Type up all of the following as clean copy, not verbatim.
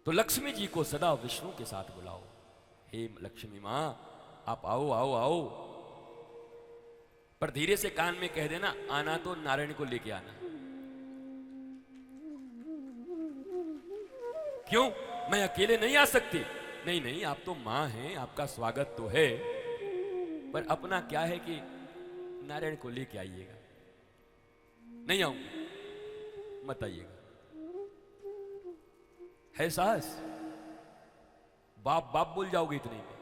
तो लक्ष्मी जी को सदा विष्णु के साथ बुलाओ। हे लक्ष्मी मां, आप आओ आओ आओ, पर धीरे से कान में कह देना, आना तो नारायण को लेके आना। क्यों, मैं अकेले नहीं आ सकती? नहीं नहीं, आप तो मां हैं, आपका स्वागत तो है, पर अपना क्या है कि नारायण को लेके आइएगा। नहीं आऊंगा, मत आइएगा। है साहस? बाप बाप बोल जाओगे इतने में।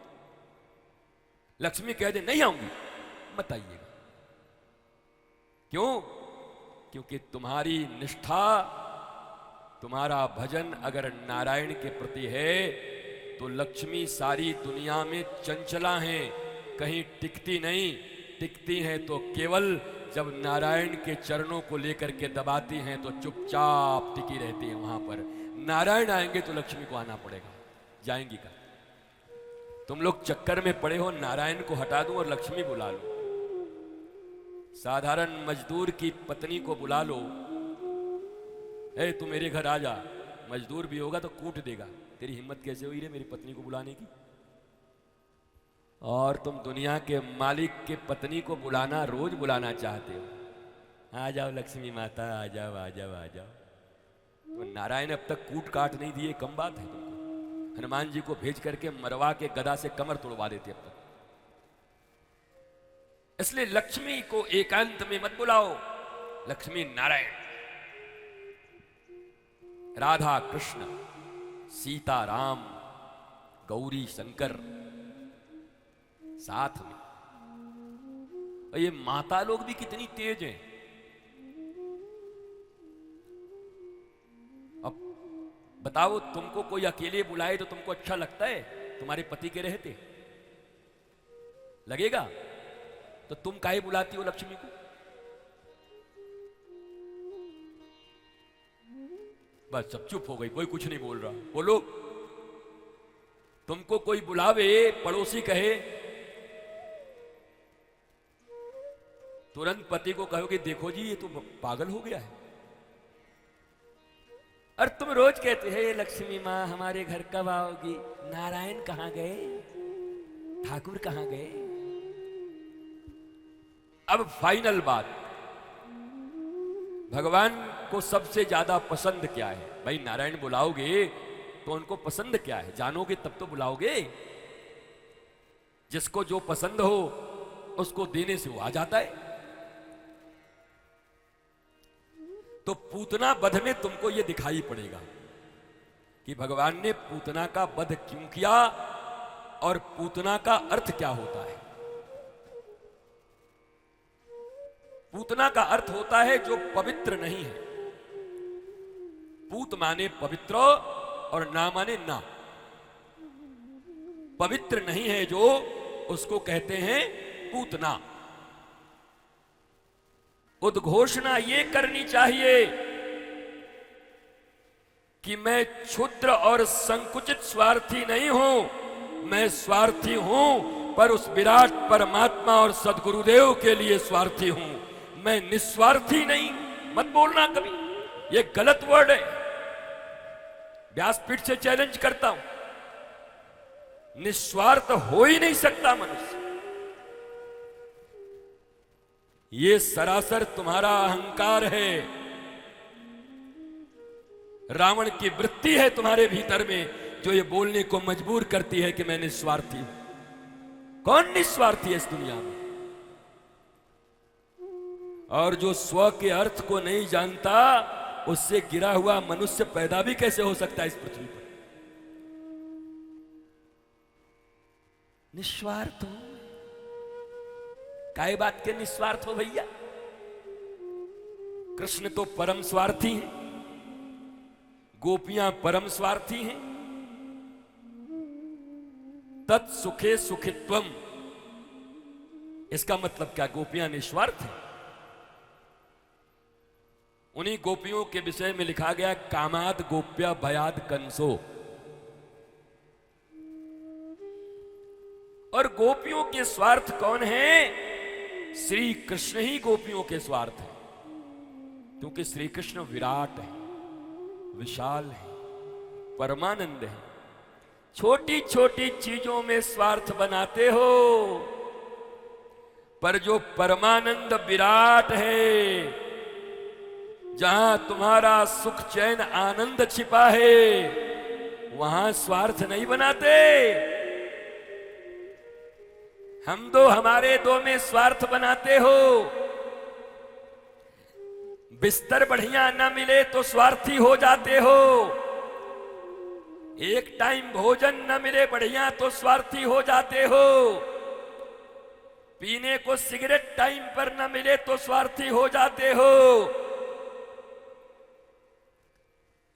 लक्ष्मी कह दे नहीं आऊंगी, मत आइएगा। क्यों? क्योंकि तुम्हारी निष्ठा, तुम्हारा भजन अगर नारायण के प्रति है तो लक्ष्मी सारी दुनिया में चंचला हैं, कहीं टिकती नहीं। टिकती हैं तो केवल जब नारायण के चरणों को लेकर के दबाती हैं तो चुपचाप टिकी रहती हैं वहां पर। नारायण आएंगे तो लक्ष्मी को आना पड़ेगा, जाएंगी का। तुम लोग चक्कर में पड़े हो नारायण को हटा दूं और लक्ष्मी बुला लो। साधारण मजदूर की पत्नी को बुला लो, ए तू मेरे घर आ जा। मजदूर भी होगा तो कूट देगा, तेरी हिम्मत कैसे हुई रे मेरी पत्नी को बुलाने की। और तुम दुनिया के मालिक के पत्नी को बुलाना, रोज बुलाना चाहते हो। आ जाओ लक्ष्मी माता, आ जाओ आ जाओ आ जाओ। तो नारायण अब तक कूट काट नहीं दिए, कम बात है तुमको। हनुमान जी को भेज करके मरवा के गदा से कमर तोड़वा देते अब तक। इसलिए लक्ष्मी को एकांत में मत बुलाओ। लक्ष्मी नारायण, राधा कृष्ण, सीता राम, गौरी शंकर साथ में। और ये माता लोग भी कितनी तेज हैं। अब बताओ, तुमको कोई अकेले बुलाए तो तुमको अच्छा लगता है? तुम्हारे पति के रहते लगेगा? तो तुम काहे बुलाती हो लक्ष्मी को? बस सब चुप हो गई, कोई कुछ नहीं बोल रहा। बोलो, तुमको कोई बुलावे, पड़ोसी कहे, तुरंत पति को कहोगे देखो जी ये तो पागल हो गया है। और तुम रोज कहते हैं लक्ष्मी मां हमारे घर कब आओगी? नारायण कहां गए? ठाकुर कहां गए? अब फाइनल बात, भगवान को सबसे ज्यादा पसंद क्या है? भाई नारायण बुलाओगे तो उनको पसंद क्या है? जानोगे तब तो बुलाओगे। जिसको जो पसंद हो उसको देने से वो आ जाता है। तो पूतना वध में तुमको ये दिखाई पड़ेगा कि भगवान ने पूतना का वध क्यों किया और पूतना का अर्थ क्या होता है। पूतना का अर्थ होता है जो पवित्र नहीं है। पूत माने पवित्र और ना माने ना। पवित्र नहीं है जो, उसको कहते हैं पूतना। उद्घोषणा ये करनी चाहिए कि मैं क्षुद्र और संकुचित स्वार्थी नहीं हूं, मैं स्वार्थी हूं पर उस विराट परमात्मा और सद्गुरुदेव के लिए स्वार्थी हूं। मैं निस्वार्थी नहीं। मत बोलना कभी, ये गलत वर्ड है। व्यासपीठ से चैलेंज करता हूं, निस्वार्थ हो ही नहीं सकता मनुष्य। ये सरासर तुम्हारा अहंकार है, रावण की वृत्ति है तुम्हारे भीतर में जो ये बोलने को मजबूर करती है कि मैं निस्वार्थी हूं। कौन निस्वार्थी है इस दुनिया में? और जो स्व के अर्थ को नहीं जानता, उससे गिरा हुआ मनुष्य पैदा भी कैसे हो सकता है इस पृथ्वी पर? निस्वार्थ हो। काय बात के निस्वार्थ हो भैया? कृष्ण तो परम स्वार्थी हैं, गोपियां परम स्वार्थी हैं। तत्सुखे सुखित्वम, इसका मतलब क्या? गोपियां निस्वार्थ हैं। उन्हीं गोपियों के विषय में लिखा गया कामाद गोप्या भयाद कंसो। और गोपियों के स्वार्थ कौन है? श्री कृष्ण ही गोपियों के स्वार्थ है, क्योंकि श्री कृष्ण विराट है, विशाल है, परमानंद है। छोटी छोटी चीजों में स्वार्थ बनाते हो, पर जो परमानंद विराट है, जहां तुम्हारा सुख चैन आनंद छिपा है, वहां स्वार्थ नहीं बनाते। हम दो हमारे दो में स्वार्थ बनाते हो। बिस्तर बढ़िया न मिले तो स्वार्थी हो जाते हो। एक टाइम भोजन न मिले बढ़िया तो स्वार्थी हो जाते हो। पीने को सिगरेट टाइम पर न मिले तो स्वार्थी हो जाते हो।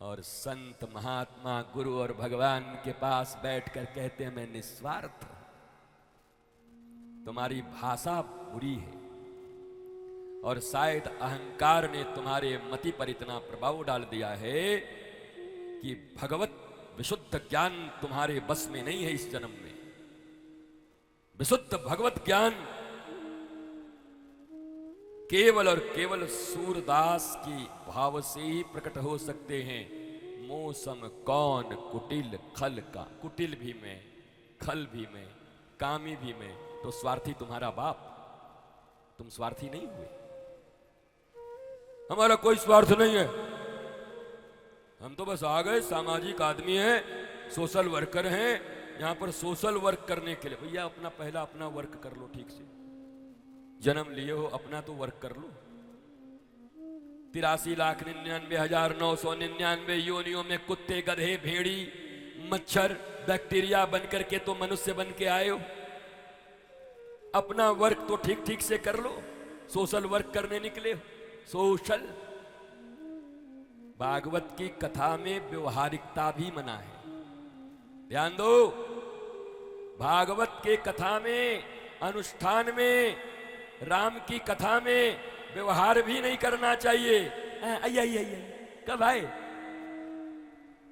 और संत महात्मा गुरु और भगवान के पास बैठकर कहते हैं मैं निस्वार्थ हूं। तुम्हारी भाषा बुरी है और शायद अहंकार ने तुम्हारे मति पर इतना प्रभाव डाल दिया है कि भगवत विशुद्ध ज्ञान तुम्हारे बस में नहीं है। इस जन्म में विशुद्ध भगवत ज्ञान केवल और केवल सूरदास की भाव से ही प्रकट हो सकते हैं। मौसम कौन कुटिल खल का, कुटिल भी मैं, खल भी मैं, कामी भी मैं। तो स्वार्थी तुम्हारा बाप, तुम स्वार्थी नहीं हुए। हमारा कोई स्वार्थ नहीं है, हम तो बस आ गए, सामाजिक आदमी हैं, सोशल वर्कर हैं, यहां पर सोशल वर्क करने के लिए। भैया अपना पहला अपना वर्क कर लो ठीक से। जन्म लिए हो, अपना तो वर्क कर लो। 83,99,999 योनियों में कुत्ते, गधे, भेड़ी, मच्छर, बैक्टीरिया बनकर के तो मनुष्य बन के आए हो। अपना वर्क तो ठीक ठीक से कर लो। सोशल वर्क करने निकले हो, सोशल। भागवत की कथा में व्यवहारिकता भी मना है, ध्यान दो। भागवत के कथा में, अनुष्ठान में, राम की कथा में व्यवहार भी नहीं करना चाहिए। आइए कब आए,